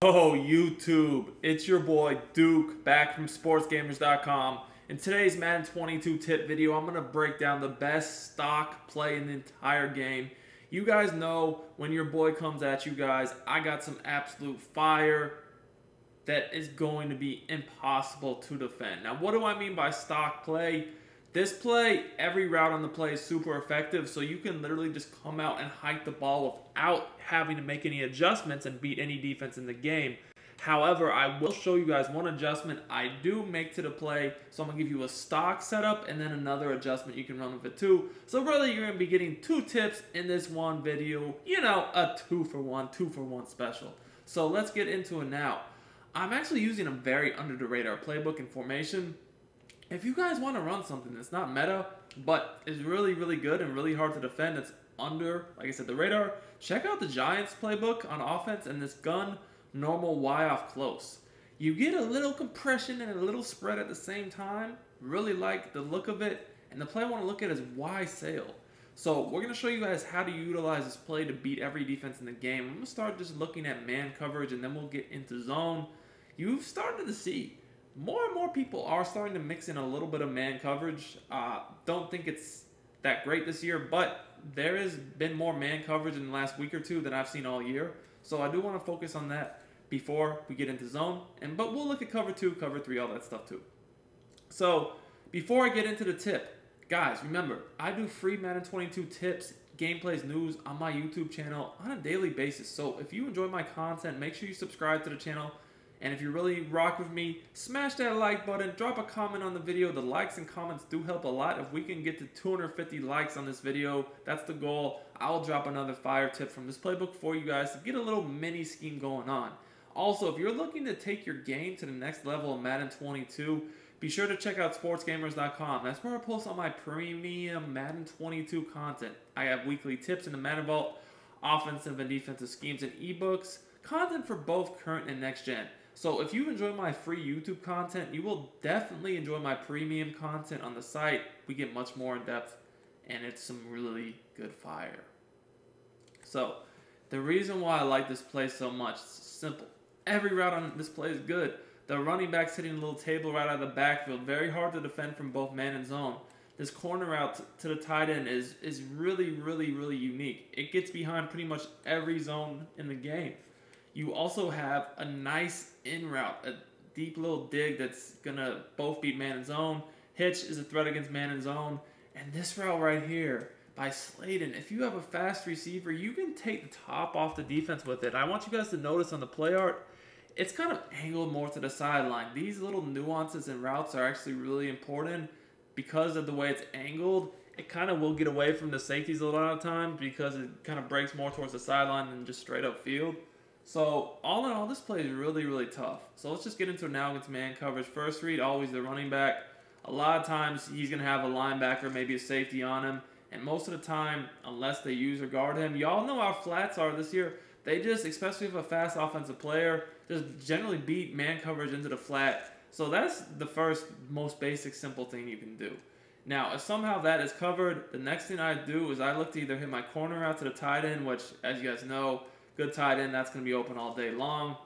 Yo, YouTube, it's your boy Duke back from sportsgamers.com. In today's Madden 22 tip video, I'm going to break down the best stock play in the entire game. You guys know when your boy comes at you guys, I got some absolute fire that is going to be impossible to defend. Now, what do I mean by stock play? This play, every route on the play is super effective, so you can literally just come out and hike the ball without having to make any adjustments and beat any defense in the game. However, I will show you guys one adjustment I do make to the play, so I'm going to give you a stock setup and then another adjustment you can run with it too. So really, you're going to be getting two tips in this one video, you know, a two for one special. So let's get into it now. I'm actually using a very under the radar playbook and formation. If you guys want to run something that's not meta, but is really, really good and really hard to defend, it's under, like I said, the radar, check out the Giants playbook on offense and this gun normal Y off close. You get a little compression and a little spread at the same time. Really like the look of it. And the play I want to look at is Y sail. So we're going to show you guys how to utilize this play to beat every defense in the game. I'm going to start just looking at man coverage and then we'll get into zone. You've started to see more and more people are starting to mix in a little bit of man coverage. Don't think it's that great this year, but there has been more man coverage in the last week or two than I've seen all year. So I do want to focus on that before we get into zone. But we'll look at cover 2, cover 3, all that stuff too. So before I get into the tip, guys, remember, I do free Madden 22 tips, gameplays, news on my YouTube channel on a daily basis. So if you enjoy my content, make sure you subscribe to the channel. And if you really rock with me, smash that like button, drop a comment on the video. The likes and comments do help a lot. If we can get to 250 likes on this video, that's the goal. I'll drop another fire tip from this playbook for you guys to get a little mini scheme going on. Also, if you're looking to take your game to the next level in Madden 22, be sure to check out sportsgamers.com. That's where I post all my premium Madden 22 content. I have weekly tips in the Madden Vault, offensive and defensive schemes and ebooks, content for both current and next gen. So if you enjoy my free YouTube content, you will definitely enjoy my premium content on the site. We get much more in depth, and it's some really good fire. So the reason why I like this play so much is simple. Every route on this play is good. The running back's hitting a little table right out of the backfield. Very hard to defend from both man and zone. This corner route to the tight end is really, really, really unique. It gets behind pretty much every zone in the game. You also have a nice in route, a deep little dig that's going to both beat man and zone. Hitch is a threat against man and zone. And this route right here by Slayton, if you have a fast receiver, you can take the top off the defense with it. I want you guys to notice on the play art, it's kind of angled more to the sideline. These little nuances and routes are actually really important because of the way it's angled. It kind of will get away from the safeties a lot of times because it kind of breaks more towards the sideline than just straight up field. So, all in all, this play is really, really tough. So, let's just get into it now against man coverage. First read, always the running back. A lot of times, he's going to have a linebacker, maybe a safety on him. And most of the time, unless they use or guard him, y'all know how flats are this year. They just, especially if a fast offensive player, just generally beat man coverage into the flat. So, that's the first, most basic, simple thing you can do. Now, if somehow that is covered, the next thing I do is I look to either hit my corner out to the tight end, which, as you guys know, good tight end, that's going to be open all day long.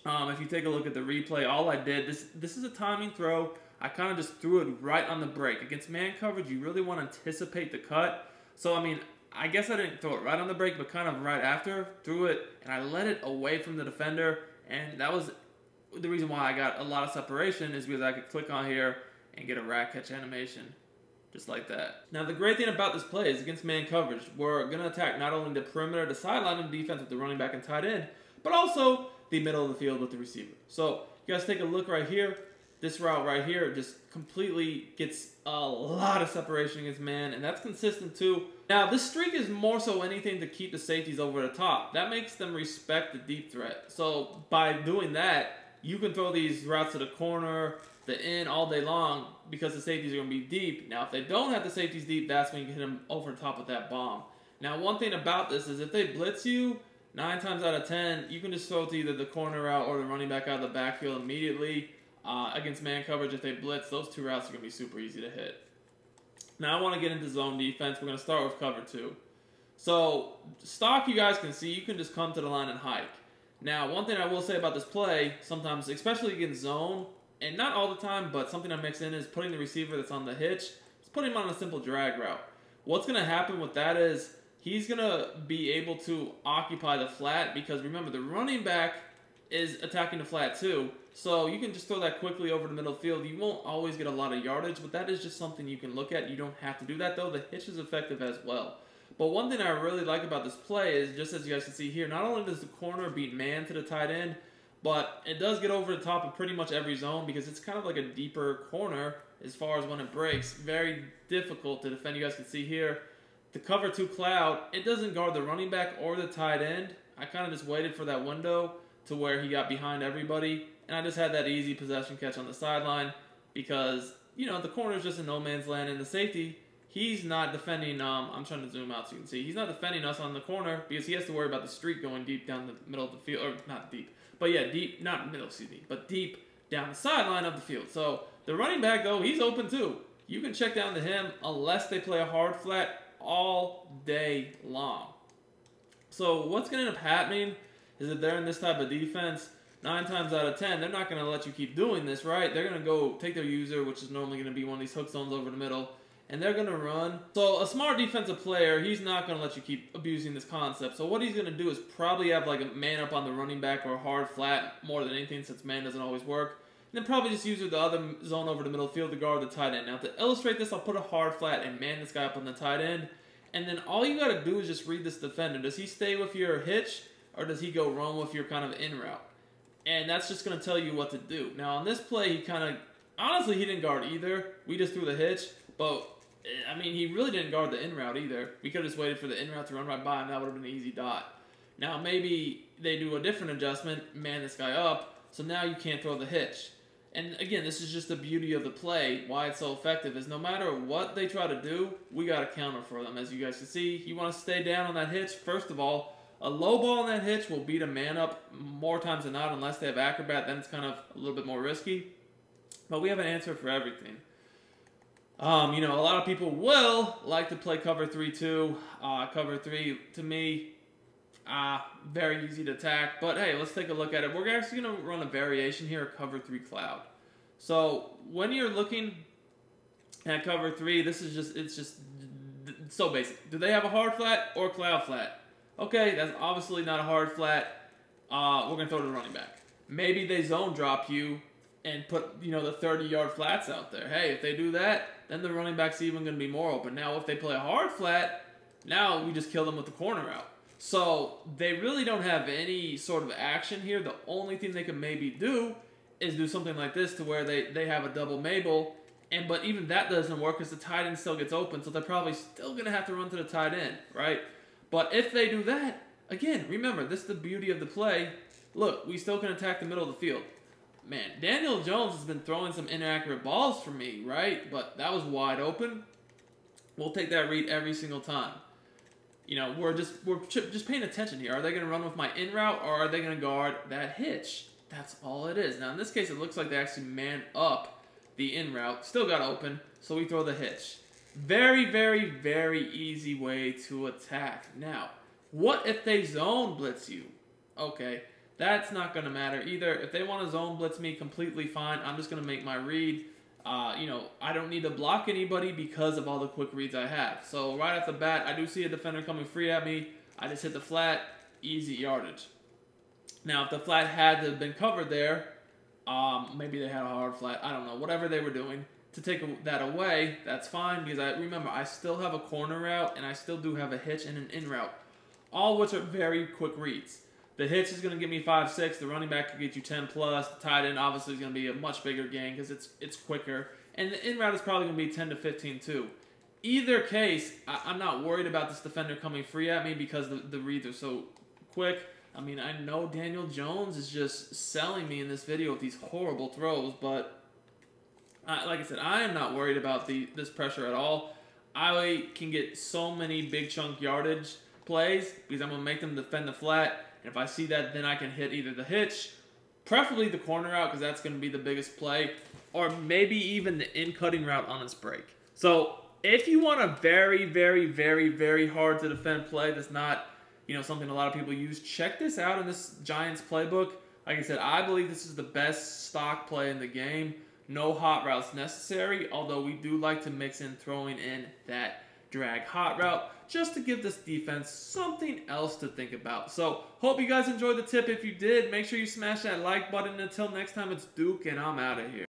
If you take a look at the replay, all I did, this is a timing throw. I kind of just threw it right on the break. Against man coverage, you really want to anticipate the cut. So, I mean, I guess I didn't throw it right on the break, but kind of right after, threw it, and I let it away from the defender. And that was the reason why I got a lot of separation is because I could click on here and get a rack catch animation. Just like that. Now, the great thing about this play is against man coverage, we're going to attack not only the perimeter, the sideline of the defense with the running back and tight end, but also the middle of the field with the receiver. So, you guys take a look right here. This route right here just completely gets a lot of separation against man, and that's consistent too. Now, this streak is more so anything to keep the safeties over the top. That makes them respect the deep threat. So, by doing that, you can throw these routes to the corner, the in all day long because the safeties are going to be deep. Now, if they don't have the safeties deep, that's when you can hit them over the top with that bomb. Now, one thing about this is if they blitz you, 9 times out of 10, you can just throw to either the corner route or the running back out of the backfield immediately. Against man coverage, if they blitz, those two routes are going to be super easy to hit. Now, I want to get into zone defense. We're going to start with cover 2. So, stock, you guys can see, you can just come to the line and hike. Now, one thing I will say about this play, sometimes, especially against zone, and not all the time, but something I mix in is putting the receiver that's on the hitch, just putting him on a simple drag route. What's going to happen with that is he's going to be able to occupy the flat because, remember, the running back is attacking the flat too. So you can just throw that quickly over the middle of the field. You won't always get a lot of yardage, but that is just something you can look at. You don't have to do that, though. The hitch is effective as well. But one thing I really like about this play is, just as you guys can see here, not only does the corner beat man to the tight end, but it does get over the top of pretty much every zone because it's kind of like a deeper corner as far as when it breaks. Very difficult to defend. You guys can see here, the cover 2 cloud, it doesn't guard the running back or the tight end. I kind of just waited for that window to where he got behind everybody, and I just had that easy possession catch on the sideline because, you know, the corner is just in no man's land, and the safety, he's not defending, I'm trying to zoom out so you can see, he's not defending us on the corner because he has to worry about the streak going deep down the middle of the field, or not deep, but yeah, deep, not middle, excuse me, but deep down the sideline of the field. So the running back, though, he's open too. You can check down to him unless they play a hard flat all day long. So what's going to end up happening is that they're in this type of defense, 9 times out of 10, they're not going to let you keep doing this, right? They're going to go take their user, which is normally going to be one of these hook zones over the middle, and they're going to run. So a smart defensive player, he's not going to let you keep abusing this concept. So what he's going to do is probably have like a man up on the running back or a hard flat more than anything, since man doesn't always work. And then probably just use the other zone over the middle field to guard the tight end. Now to illustrate this, I'll put a hard flat and man this guy up on the tight end. And then all you got to do is just read this defender. Does he stay with your hitch, or does he go run with your kind of in route? And that's just going to tell you what to do. Now on this play, he kind of, honestly, he didn't guard either. We just threw the hitch, but I mean, he really didn't guard the in route either. We could have just waited for the in route to run right by him. That would have been an easy dot. Now maybe they do a different adjustment, man this guy up, so now you can't throw the hitch. And again, this is just the beauty of the play, why it's so effective, is no matter what they try to do, we got to counter for them. As you guys can see, you want to stay down on that hitch. First of all, a low ball on that hitch will beat a man up more times than not, unless they have acrobat, then it's kind of a little bit more risky. But we have an answer for everything. You know, a lot of people will like to play cover 3 too. Cover 3, to me, very easy to attack. But hey, let's take a look at it. We're actually going to run a variation here, cover 3 cloud. So when you're looking at cover 3, this is just, it's just so basic. Do they have a hard flat or cloud flat? Okay, that's obviously not a hard flat. We're going to throw to the running back. Maybe they zone drop you and put, you know, the 30-yard flats out there. Hey, if they do that, then the running back's even going to be more open. Now, if they play a hard flat, now we just kill them with the corner out. So they really don't have any sort of action here. The only thing they can maybe do is do something like this to where they have a double Mabel. But even that doesn't work because the tight end still gets open. So they're probably still going to have to run to the tight end, right? But if they do that, again, remember, this is the beauty of the play. Look, we still can attack the middle of the field. Man, Daniel Jones has been throwing some inaccurate balls for me, right? But that was wide open. We'll take that read every single time. You know, we're just paying attention here. Are they going to run with my in route, or are they going to guard that hitch? That's all it is. Now, in this case, it looks like they actually man up the in route. Still got open, so we throw the hitch. Very, very, very easy way to attack. Now, what if they zone blitz you? Okay, that's not going to matter either. If they want to zone blitz me, completely fine. I'm just going to make my read. You know, I don't need to block anybody because of all the quick reads I have. So right off the bat, I do see a defender coming free at me. I just hit the flat, easy yardage. Now, if the flat had to have been covered there, maybe they had a hard flat. I don't know. Whatever they were doing to take that away, that's fine because remember, I still have a corner route and I still do have a hitch and an in route, all which are very quick reads. The hitch is going to give me 5-6. The running back could get you 10+. The tight end obviously is going to be a much bigger gain because it's quicker. And the in route is probably going to be 10 to 15 too. Either case, I'm not worried about this defender coming free at me because the reads are so quick. I mean, I know Daniel Jones is just selling me in this video with these horrible throws, but like I said, I am not worried about this pressure at all. I can get so many big chunk yardage plays because I'm going to make them defend the flat. And if I see that, then I can hit either the hitch, preferably the corner out because that's going to be the biggest play, or maybe even the in-cutting route on its break. So if you want a very, very, very, very hard to defend play that's not, something a lot of people use. Check this out in this Giants playbook. Like I said, I believe this is the best stock play in the game. No hot routes necessary, although we do like to mix in throwing in that drag hot route just to give this defense something else to think about. So, hope you guys enjoyed the tip. If you did, make sure you smash that like button. Until next time, it's Duke, and I'm out of here.